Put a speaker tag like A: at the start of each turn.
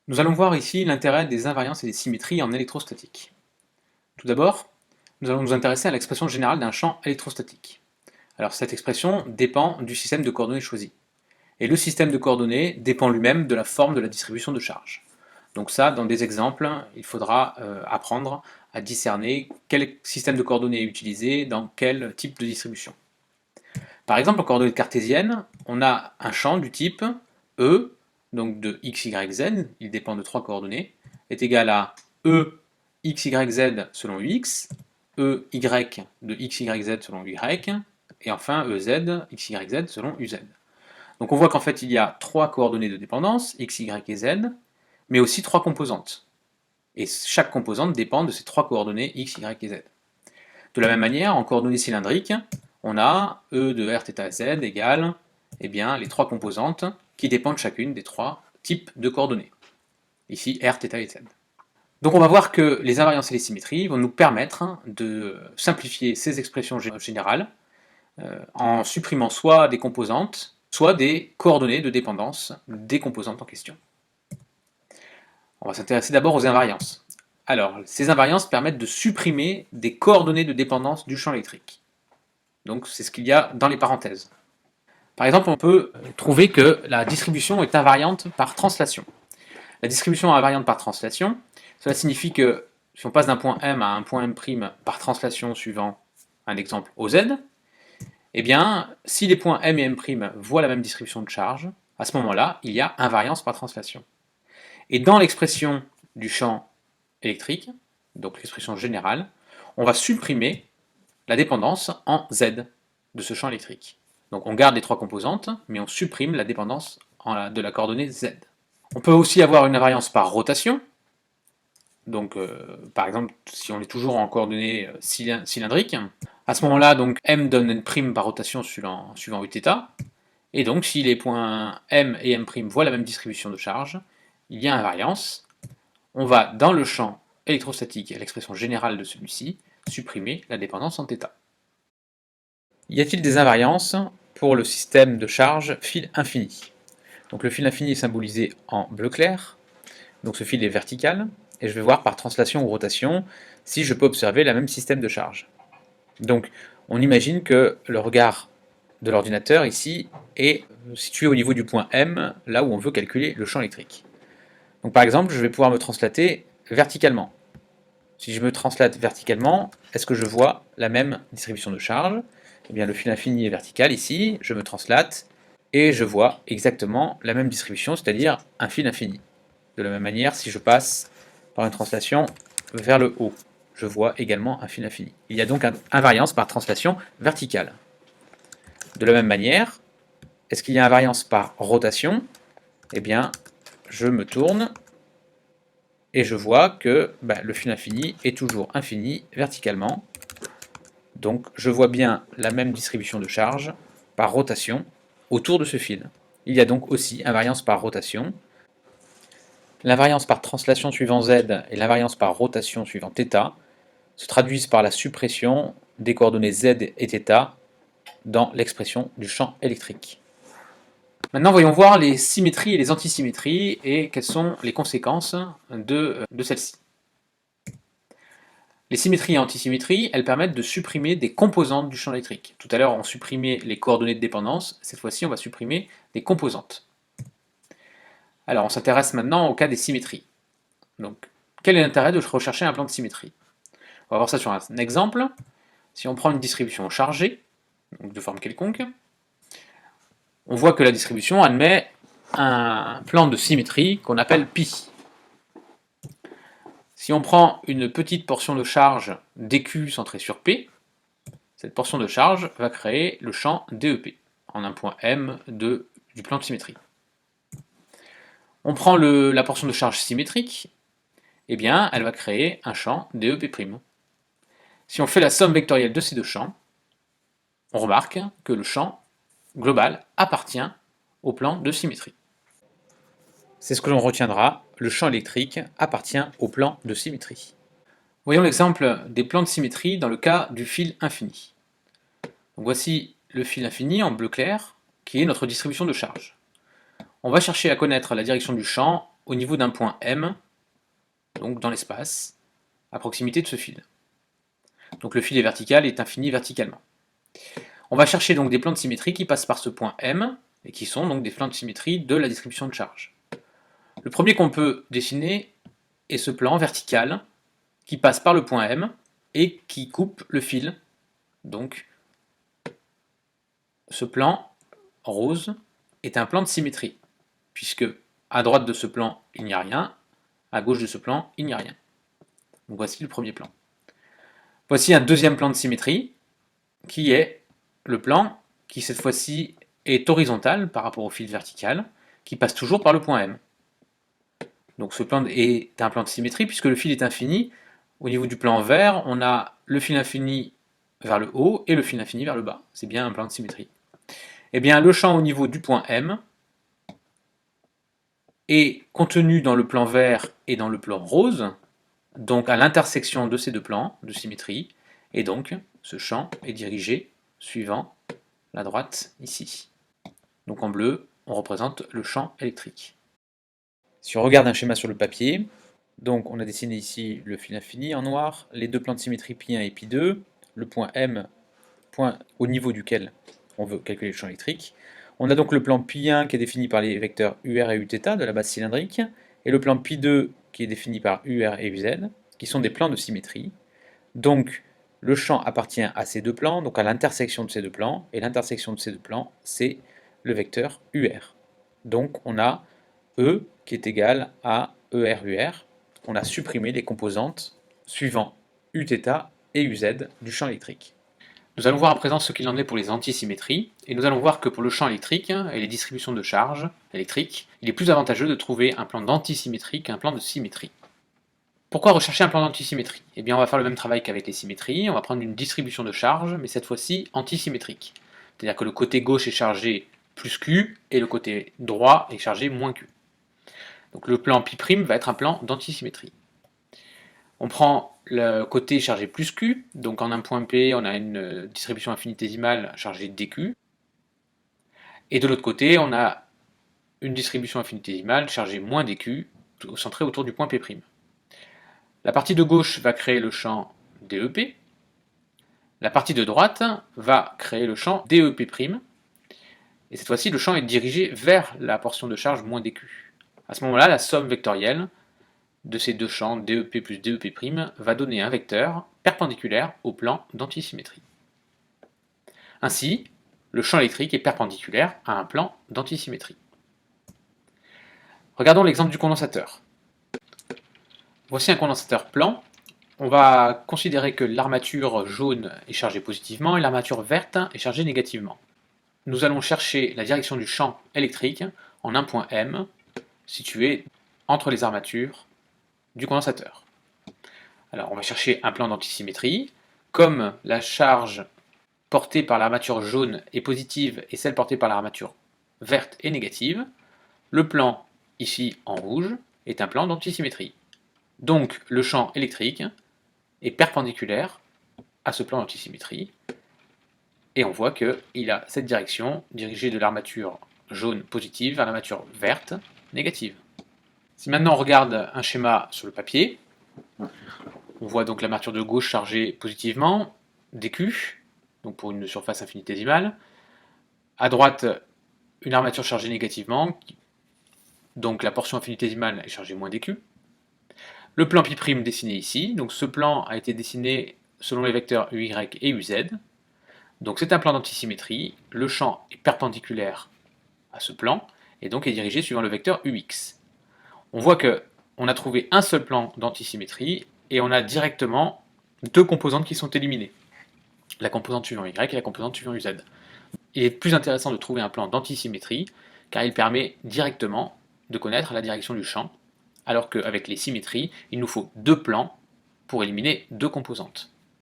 A: Nous allons voir ici l'intérêt des invariances et des symétries en électrostatique. Tout d'abord, nous allons nous intéresser à l'expression générale d'un champ électrostatique. Alors cette expression dépend du système de coordonnées choisi. Et le système de coordonnées dépend lui-même de la forme de la distribution de charge. Donc ça, dans des exemples, il faudra apprendre à discerner quel système de coordonnées est utilisé dans quel type de distribution. Par exemple, en coordonnées cartésiennes, on a un champ du type E, donc de x, y, z, il dépend de trois coordonnées, est égal à E x, y, z selon ux, E, y de x, y, z selon y, et enfin EZ, x, y, z selon uz. Donc on voit qu'en fait il y a trois coordonnées de dépendance, x, y et z, mais aussi trois composantes. Et chaque composante dépend de ces trois coordonnées x, y et z. De la même manière, en coordonnées cylindriques, on a E de r, θ, z égale les trois composantes qui dépendent chacune des trois types de coordonnées. Ici, r, θ et z. Donc on va voir que les invariances et les symétries vont nous permettre de simplifier ces expressions générales en supprimant soit des composantes, soit des coordonnées de dépendance des composantes en question. On va s'intéresser d'abord aux invariances. Alors, ces invariances permettent de supprimer des coordonnées de dépendance du champ électrique. Donc c'est ce qu'il y a dans les parenthèses. Par exemple, on peut trouver que la distribution est invariante par translation. La distribution invariante par translation, cela signifie que si on passe d'un point M à un point M' par translation suivant un exemple OZ, eh bien, si les points M et M' voient la même distribution de charge, à ce moment-là, il y a invariance par translation. Et dans l'expression du champ électrique, donc l'expression générale, on va supprimer la dépendance en Z de ce champ électrique. Donc on garde les trois composantes, mais on supprime la dépendance de la coordonnée Z. On peut aussi avoir une invariance par rotation. Donc par exemple, si on est toujours en coordonnées cylindriques, à ce moment-là, donc M donne N' par rotation suivant Uθ, et donc si les points M et M' voient la même distribution de charge, il y a invariance. On va dans le champ électrostatique, à l'expression générale de celui-ci, supprimer la dépendance en θ. Y a-t-il des invariances pour le système de charge fil infini? Donc le fil infini est symbolisé en bleu clair, donc ce fil est vertical, et je vais voir par translation ou rotation si je peux observer le même système de charge. Donc on imagine que le regard de l'ordinateur ici est situé au niveau du point M, là où on veut calculer le champ électrique. Donc par exemple, je vais pouvoir me translater verticalement. Si je me translate verticalement, est-ce que je vois la même distribution de charge? Eh bien, le fil infini est vertical ici, je me translate, et je vois exactement la même distribution, c'est-à-dire un fil infini. De la même manière, si je passe par une translation vers le haut, je vois également un fil infini. Il y a donc une invariance par translation verticale. De la même manière, est-ce qu'il y a invariance par rotation? Eh bien, je me tourne, et je vois que le fil infini est toujours infini verticalement. Donc je vois bien la même distribution de charge par rotation autour de ce fil. Il y a donc aussi invariance par rotation. L'invariance par translation suivant Z et l'invariance par rotation suivant θ se traduisent par la suppression des coordonnées Z et θ dans l'expression du champ électrique. Maintenant, voyons voir les symétries et les antisymétries et quelles sont les conséquences de celles-ci. Les symétries et antisymétries, elles permettent de supprimer des composantes du champ électrique. Tout à l'heure, on supprimait les coordonnées de dépendance, cette fois-ci, on va supprimer des composantes. Alors, on s'intéresse maintenant au cas des symétries. Donc, quel est l'intérêt de rechercher un plan de symétrie? On va voir ça sur un exemple. Si on prend une distribution chargée, donc de forme quelconque, on voit que la distribution admet un plan de symétrie qu'on appelle π. Si on prend une petite portion de charge dQ centrée sur P, cette portion de charge va créer le champ DEP en un point M du plan de symétrie. On prend la portion de charge symétrique, eh bien elle va créer un champ DEP'. Si on fait la somme vectorielle de ces deux champs, on remarque que le champ global appartient au plan de symétrie. C'est ce que l'on retiendra, le champ électrique appartient au plan de symétrie. Voyons l'exemple des plans de symétrie dans le cas du fil infini. Donc voici le fil infini en bleu clair, qui est notre distribution de charge. On va chercher à connaître la direction du champ au niveau d'un point M, donc dans l'espace, à proximité de ce fil. Donc le fil est vertical et est infini verticalement. On va chercher donc des plans de symétrie qui passent par ce point M, et qui sont donc des plans de symétrie de la distribution de charge. Le premier qu'on peut dessiner est ce plan vertical qui passe par le point M et qui coupe le fil. Donc ce plan rose est un plan de symétrie, puisque à droite de ce plan il n'y a rien, à gauche de ce plan il n'y a rien. Donc voici le premier plan. Voici un deuxième plan de symétrie qui est le plan qui cette fois-ci est horizontal par rapport au fil vertical, qui passe toujours par le point M. Donc ce plan est un plan de symétrie puisque le fil est infini. Au niveau du plan vert, on a le fil infini vers le haut et le fil infini vers le bas. C'est bien un plan de symétrie. Eh bien, le champ au niveau du point M est contenu dans le plan vert et dans le plan rose, donc à l'intersection de ces deux plans de symétrie, et donc ce champ est dirigé suivant la droite ici. Donc en bleu, on représente le champ électrique. Si on regarde un schéma sur le papier, donc on a dessiné ici le fil infini en noir, les deux plans de symétrie pi1 et pi2, le point M, point au niveau duquel on veut calculer le champ électrique. On a donc le plan pi1 qui est défini par les vecteurs UR et Uθ de la base cylindrique, et le plan pi2 qui est défini par UR et UZ, qui sont des plans de symétrie. Donc le champ appartient à ces deux plans, donc à l'intersection de ces deux plans, et l'intersection de ces deux plans, c'est le vecteur UR. Donc on a E qui est égal à ER-UR. On a supprimé les composantes suivant Uθ et UZ du champ électrique. Nous allons voir à présent ce qu'il en est pour les antisymétries, et nous allons voir que pour le champ électrique et les distributions de charges électriques, il est plus avantageux de trouver un plan d'antisymétrie qu'un plan de symétrie. Pourquoi rechercher un plan d'antisymétrie? Eh bien on va faire le même travail qu'avec les symétries, on va prendre une distribution de charges, mais cette fois-ci antisymétrique. C'est-à-dire que le côté gauche est chargé plus Q, et le côté droit est chargé moins Q. Donc le plan π' va être un plan d'antisymétrie. On prend le côté chargé plus Q, donc en un point P, on a une distribution infinitésimale chargée dQ, et de l'autre côté, on a une distribution infinitésimale chargée moins dQ, centrée autour du point P'. La partie de gauche va créer le champ DEP, la partie de droite va créer le champ DEP', et cette fois-ci, le champ est dirigé vers la portion de charge moins dQ. À ce moment-là, la somme vectorielle de ces deux champs, DEP plus DEP', va donner un vecteur perpendiculaire au plan d'antisymétrie. Ainsi, le champ électrique est perpendiculaire à un plan d'antisymétrie. Regardons l'exemple du condensateur. Voici un condensateur plan. On va considérer que l'armature jaune est chargée positivement et l'armature verte est chargée négativement. Nous allons chercher la direction du champ électrique en un point M, situé entre les armatures du condensateur. Alors on va chercher un plan d'antisymétrie. Comme la charge portée par l'armature jaune est positive et celle portée par l'armature verte est négative, le plan ici en rouge est un plan d'antisymétrie. Donc le champ électrique est perpendiculaire à ce plan d'antisymétrie, et on voit qu'il a cette direction dirigée de l'armature jaune positive vers l'armature verte négative. Si maintenant on regarde un schéma sur le papier, on voit donc l'armature de gauche chargée positivement, dQ, donc pour une surface infinitésimale. À droite, une armature chargée négativement, donc la portion infinitésimale est chargée moins dQ. Le plan π' dessiné ici, donc ce plan a été dessiné selon les vecteurs UY et UZ. Donc c'est un plan d'antisymétrie, le champ est perpendiculaire à ce plan, et donc est dirigé suivant le vecteur UX. On voit qu'on a trouvé un seul plan d'antisymétrie, et on a directement deux composantes qui sont éliminées. La composante suivant Y et la composante suivant UZ. Il est plus intéressant de trouver un plan d'antisymétrie, car il permet directement de connaître la direction du champ, alors qu'avec les symétries, il nous faut deux plans pour éliminer deux composantes.